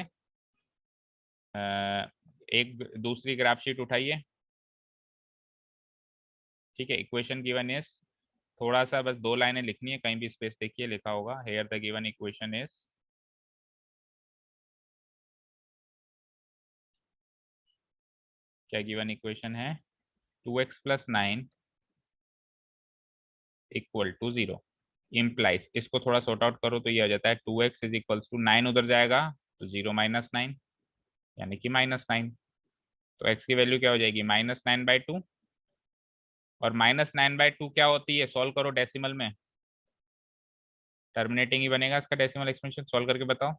एक दूसरी ग्राफ शीट उठाइए। ठीक है, इक्वेशन गिवन इज, थोड़ा सा बस 2 लाइनें लिखनी है, कहीं भी स्पेस देखिए लिखा होगा, here the given equation is, क्या गिवन इक्वेशन है? 2x plus 9 equal to 0 implies, इसको थोड़ा सॉर्ट आउट करो तो ये आ जाता है 2x इज इक्वल टू 9 उधर जाएगा तो 0 माइनस 9 यानी कि -9। तो x की वैल्यू क्या हो जाएगी? -9/2। और -9/2 क्या होती है? सॉल्व करो डेसिमल में, टर्मिनेटिंग ही बनेगा इसका डेसिमल एक्सपेंशन। सॉल्व करके बताओ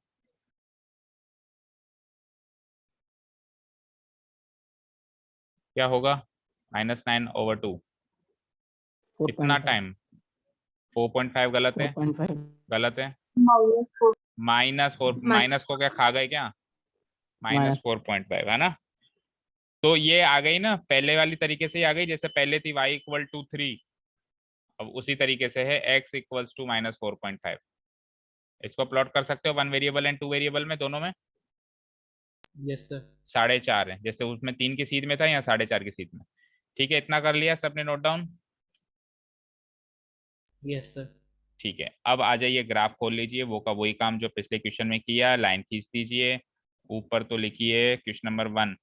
क्या होगा। -9/2 कितना टाइम? 4.5 गलत है, गलत है। -4, माइनस को क्या खा गए क्या? -4.5 है ना। तो ये आ गई ना, पहले वाली तरीके से ही आ गई, जैसे पहले थी y=3, अब उसी तरीके से है x=-4.5। इसको प्लॉट कर सकते हो 1 वेरिएबल एंड 2 वेरिएबल में, दोनों में। Yes sir. 4.5 है, जैसे उसमें 3 की सीध में था, यहाँ 4.5 की सीध में। ठीक है, इतना कर लिया सबने नोट डाउन। Yes sir. ठीक है, अब आ जाइए, ग्राफ खोल लीजिए, वो का वही काम जो पिछले क्वेश्चन में किया, लाइन खींच दीजिए ऊपर। तो लिखिए क्वेश्चन नंबर 1,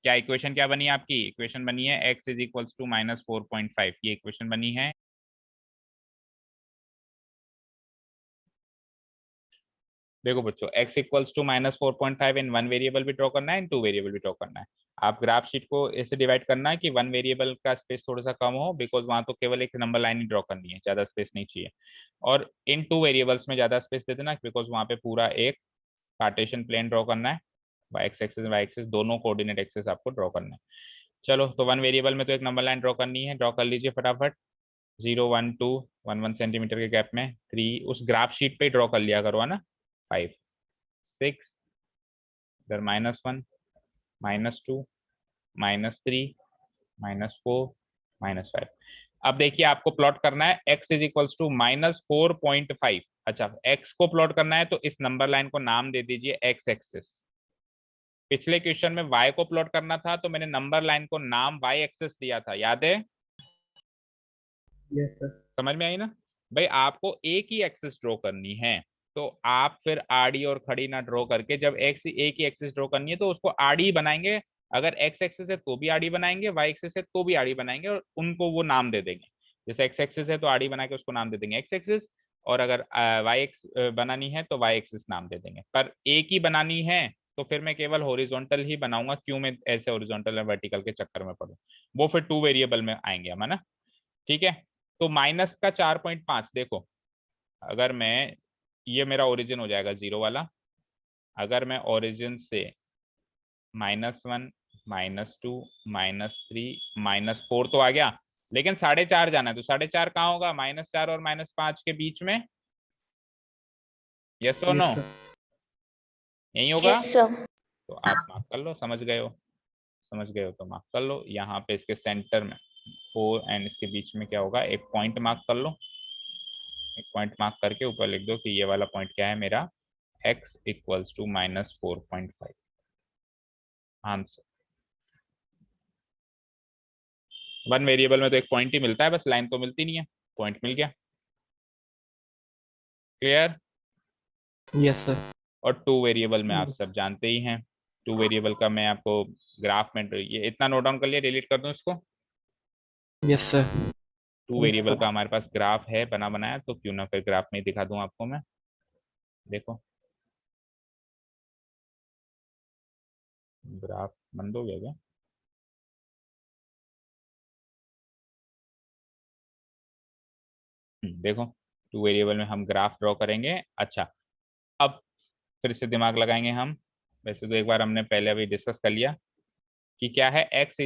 क्या इक्वेशन क्या बनी है आपकी? इक्वेशन बनी है x=-4.5, ये इक्वेशन बनी है। देखो बच्चों, x=-4.5 इन 1 वेरिएबल भी ड्रॉ करना है, इन 2 वेरिएबल भी ड्रॉ करना है। आप ग्राफ शीट को ऐसे डिवाइड करना है कि 1 वेरिएबल का स्पेस थोड़ा सा कम हो, बिकॉज वहां तो केवल एक नंबर लाइन ही ड्रॉ करनी है, ज्यादा स्पेस नहीं चाहिए। और इन 2 वेरिएबल्स में ज्यादा स्पेस दे देना, बिकॉज वहां पे पूरा एक कार्टेशियन प्लेन ड्रॉ करना है, एक्स एक्सिस वाई एक्सिस दोनों कोऑर्डिनेट एक्सिस आपको ड्रॉ करना है। चलो, तो 1 वेरिएबल में तो एक नंबर लाइन ड्रॉ करनी है, ड्रॉ कर लीजिए फटाफट। 0 1 2 1 1 सेंटीमीटर के गैप में 3, उस ग्राफ शीट पे ड्रॉ कर लिया करो, है ना। 5 6, इधर -1 -2 -3 -4 -5। अब देखिए, आपको प्लॉट करना है x=-4.5। अच्छा, x को प्लॉट करना है तो इस नंबर लाइन को नाम दे दीजिए x एक्सिस। पिछले क्वेश्चन में y को प्लॉट करना था तो मैंने नंबर लाइन को नाम y एक्सिस दिया था, याद है? Yes sir. समझ में आई ना? भाई, आपको एक ही एक्सिस ड्रॉ करनी है, तो आप फिर आड़ी और खड़ी ना ड्रॉ करके, जब एक्स एक ही एक्सिस ड्रॉ करनी है तो उसको आड़ी बनाएंगे। अगर एक्स एक्सिस है तो भी आड़ी बनाएंगे, वाई एक्सिस है तो भी आड़ी बनाएंगे, और उनको वो नाम दे देंगे। जैसे एक्स एक्सिस है तो आड़ी बना के उसको नाम दे देंगे एक्स एक्सिस, और अगर वाई एक्स बनानी है तो वाई एक्सिस नाम दे देंगे। पर एक ही बनानी है तो फिर मैं केवल हॉरिजॉन्टल ही बनाऊंगा, क्यों मैं ऐसे हॉरिजॉन्टल और वर्टिकल के चक्कर में पड़ूं? वो फिर 2 वेरिएबल में आएंगे हम, है ना। ठीक है, तो माइनस का 4.5 देखो, अगर मैं, ये मेरा ओरिजिन हो जाएगा 0 वाला। अगर मैं ओरिजिन से -1 -2 -3 -4 तो आ गया, लेकिन 4.5 जाना है, तो 4.5 कहाँ होगा? -4 और -5 के बीच में। यस और नो? Yes sir. यही होगा। Yes sir. तो आप मार्क कर लो, समझ गए हो? समझ गए हो तो मार्क कर लो। यहाँ पे इसके सेंटर में 4 एंड इसके बीच में क्या होगा, एक पॉइंट मार्क कर लो। एक पॉइंट मार्क करके ऊपर लिख दो कि ये वाला पॉइंट क्या है मेरा, x=-4.5 आंसर। 1 वेरिएबल में तो एक पॉइंट ही मिलता है, बस लाइन तो मिलती नहीं है, पॉइंट मिल गया। क्लियर? Yes sir. और 2 वेरिएबल में आप सब जानते ही हैं, 2 वेरिएबल का मैं आपको ग्राफ में, ये इतना नोट डाउन कर लिया, डिलीट कर दूं इसको। Yes sir. 2 वेरिएबल का हमारे पास ग्राफ है बना बनाया, तो क्यों ना फिर ग्राफ में ही दिखा दूं आपको मैं। देखो, ग्राफ बंद हो गया क्या? देखो, 2 वेरिएबल में हम ग्राफ ड्रॉ करेंगे। अच्छा, अब फिर से दिमाग लगाएंगे हम। वैसे तो एक बार हमने पहले अभी डिस्कस कर लिया कि क्या है, x=-,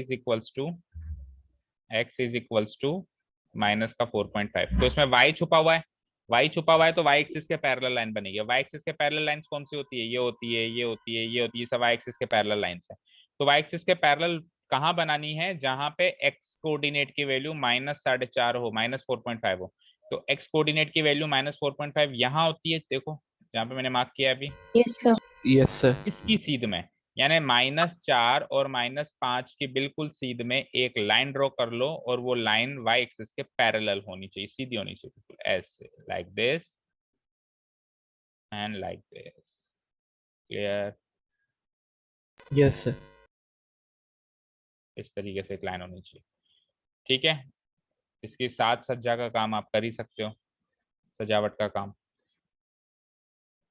माइनस का 4.5, तो इसमें y छुपा हुआ है। y छुपा हुआ है तो y एक्सिस के पैरेलल लाइन बनेगी। y एक्सिस के पैरेलल लाइंस कौन सी होती है? ये होती है, ये होती है, ये होती है, सब y एक्सिस के पैरेलल लाइंस है। तो y एक्सिस के पैरेलल कहाँ बनानी है? जहां पे x कोऑर्डिनेट की वैल्यू -4.5 हो, -4.5 हो। तो x कोऑर्डिनेट की वैल्यू -4.5 यहाँ होती है, देखो जहाँ पे मैंने मार्क किया अभी, यस सर। Yes sir. इसकी सीध में, यानी -4 और -5 की बिल्कुल सीध में एक लाइन ड्रॉ कर लो, और वो लाइन y एक्सिस के पैरेलल होनी चाहिए, सीधी होनी चाहिए, बिल्कुल ऐसे, like this and like this. Clear? Yes sir. इस तरीके से एक लाइन होनी चाहिए। ठीक है, इसकी साज सज्जा का काम आप कर ही सकते हो, सजावट का काम।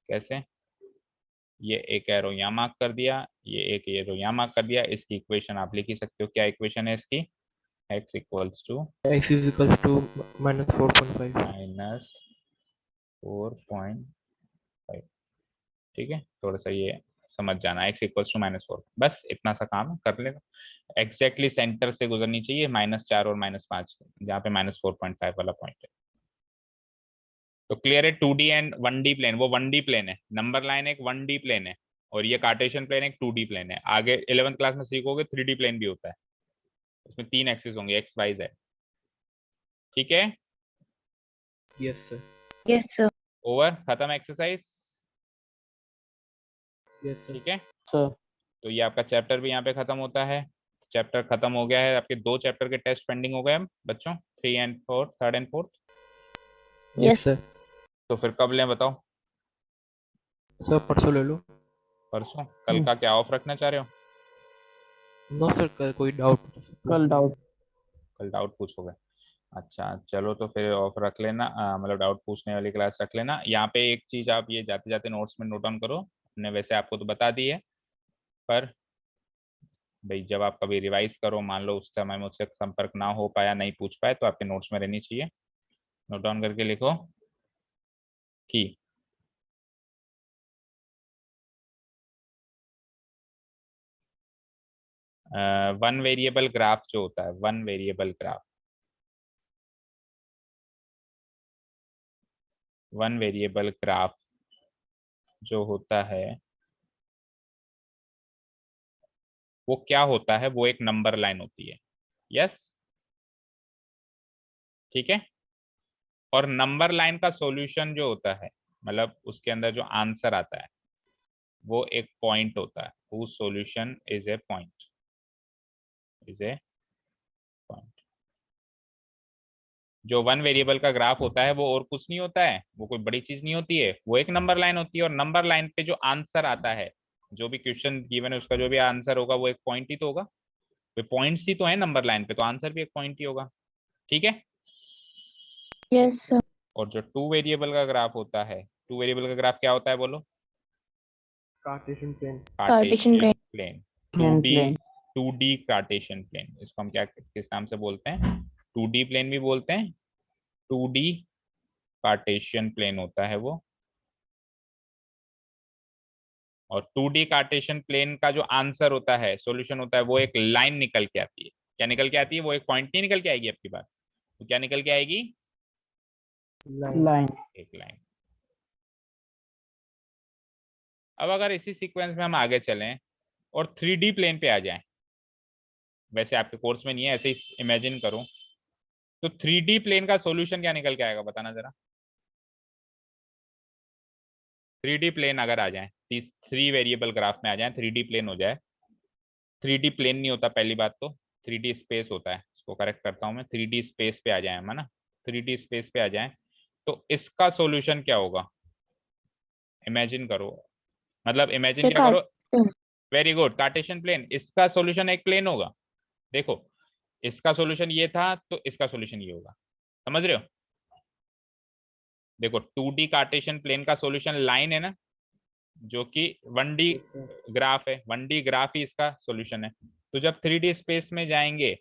कैसे? ये एक एरो यहाँ मार्क कर दिया, ये एक एरो यहाँ मार्क कर दिया, इसकी इक्वेशन आप लिख ही सकते हो। क्या इक्वेशन है इसकी? x equals to x is equals to -4.5। -4.5। ठीक है, थोड़ा सा ये समझ जाना, x इक्वल्स टू -4, बस इतना सा काम है, कर लेगा। एग्जैक्टली सेंटर से गुजरनी चाहिए -4 और -5, जहाँ पे -4.5 वाला पॉइंट है। तो क्लियर है? 2D एंड 1D प्लेन, वो 1D प्लेन है, नंबर लाइन एक 1D प्लेन है। और ये कार्टेशियन प्लेन एक 2D प्लेन है। आगे 11th क्लास में सीखोगे 3D प्लेन भी होता है, उसमें 3 एक्सिस होंगे, एक्स वाई जेड। ठीक है, yes sir. Yes sir. Over, खत्म एक्सरसाइज। Yes sir. ठीक है, सर तो ये आपका चैप्टर भी यहाँ पे खत्म होता है। चैप्टर खत्म हो गया है, आपके 2 चैप्टर के टेस्ट पेंडिंग हो गए हैं बच्चों, 3 and 4, 3rd and 4th। Yes sir. तो फिर कब लें बताओ? सर परसों ले लो। परसों? कल का क्या ऑफ रखना चाह रहे हो? नो सर, कोई डाउट? कल डाउट। कल डाउट पूछोगे? अच्छा चलो, तो फिर ऑफ रख लेना, मतलब डाउट पूछने वाली क्लास रख लेना। यहाँ पे एक चीज आप ये जाते जाते नोट्स में नोट डाउन करो, हमने वैसे आपको तो बता दी है, पर भाई जब आप कभी रिवाइज करो, मान लो उस समय मुझसे संपर्क ना हो पाया, नहीं पूछ पाए, तो आपके नोट्स में रहनी चाहिए। नोट डाउन करके लिखो कि वन वेरिएबल ग्राफ जो होता है, one variable graph, one variable graph जो होता है वो क्या होता है? वो एक नंबर लाइन होती है। यस, ठीक है। और नंबर लाइन का सॉल्यूशन जो होता है, मतलब उसके अंदर जो आंसर आता है वो एक पॉइंट होता है, whose solution is a point, is a point। जो वन वेरिएबल का ग्राफ होता है वो और कुछ नहीं होता है, वो कोई बड़ी चीज नहीं होती है, वो एक नंबर लाइन होती है। और नंबर लाइन पे जो आंसर आता है, जो भी क्वेश्चन गिवन है उसका जो भी आंसर होगा वो एक पॉइंट ही तो होगा। तो पॉइंट्स ही तो है नंबर लाइन पे, तो आंसर भी एक पॉइंट ही होगा। ठीक है। Yes sir. और जो टू वेरिएबल का ग्राफ होता है, टू वेरिएबल का ग्राफ क्या होता है बोलो? Cartesian plane. Cartesian Cartesian plane. Plane, 2D, plane 2D Cartesian plane. इसको हम क्या किस नाम से बोलते हैं? 2D प्लेन भी बोलते हैं, 2D कार्टेशियन प्लेन होता है वो। और 2D कार्टेशियन प्लेन का जो आंसर होता है, सॉल्यूशन होता है, वो एक लाइन निकल के आती है। क्या निकल के आती है? वो एक पॉइंट नहीं निकल के आएगी आपकी बात, तो क्या निकल के आएगी? लाइन। एक लाइन। अब अगर इसी सीक्वेंस में हम आगे चलें और 3D प्लेन पे आ जाएं, वैसे आपके कोर्स में नहीं है, ऐसे ही इमेजिन करो, तो 3D प्लेन का सॉल्यूशन क्या निकल के आएगा बताना जरा। 3D प्लेन अगर आ जाए, 3 वेरिएबल ग्राफ में आ जाए, 3D प्लेन हो जाए। 3D प्लेन नहीं होता पहली बात तो, 3D स्पेस होता है, इसको करेक्ट करता हूं मैं, 3D स्पेस पे आ जाए हम, है ना, 3D स्पेस पे आ जाए, तो इसका सॉल्यूशन क्या होगा? इमेजिन करो, मतलब इमेजिन क्या करो। वेरी गुड, कार्टेशियन प्लेन, इसका सॉल्यूशन एक प्लेन होगा। देखो, इसका सॉल्यूशन ये था तो इसका सॉल्यूशन ये होगा, समझ रहे हो? देखो 2D कार्टेशियन प्लेन का सॉल्यूशन लाइन है ना, जो कि 1D ग्राफ है, 1D ग्राफ ही इसका सॉल्यूशन है। तो जब 3D स्पेस में जाएंगे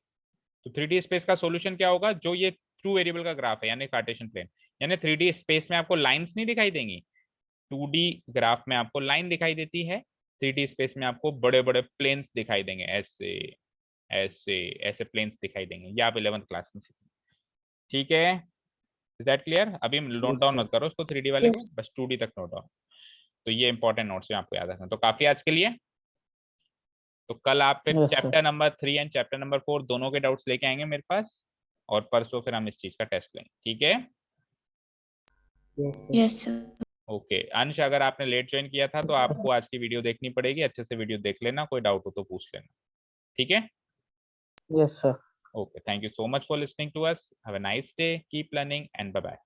तो 3D स्पेस का सॉल्यूशन क्या होगा? जो ये टू वेरिएबल का ग्राफ है यानी कार्टेशियन प्लेन, यानी 3D स्पेस में आपको लाइंस नहीं दिखाई देंगी, 2D ग्राफ में आपको लाइन दिखाई देती है, 3D स्पेस में आपको बड़े बड़े प्लेन्स दिखाई देंगे, ऐसे ऐसे ऐसे प्लेन्स दिखाई देंगे। ये आप 11th क्लास में सीखेंगे। ठीक है, इज दैट क्लियर? अभी नोट डाउन मत करो उसको 3D वाले को, बस 2D तक नोट डाउन। तो ये इंपॉर्टेंट नोट्स है, आपको याद रखना। तो काफी आज के लिए। तो कल आप फिर yes sir. Chapter number 3 and chapter number 4 दोनों के डाउट्स लेके आएंगे मेरे पास, और परसों फिर हम इस चीज का टेस्ट लेंगे। ठीक है, यस सर। ओके। अंश, अगर आपने लेट ज्वाइन किया था तो आपको आज की वीडियो देखनी पड़ेगी, अच्छे से वीडियो देख लेना, कोई डाउट हो तो पूछ लेना। ठीक है, yes sir. Okay, thank you so much for listening to us, have a nice day, keep learning and bye bye.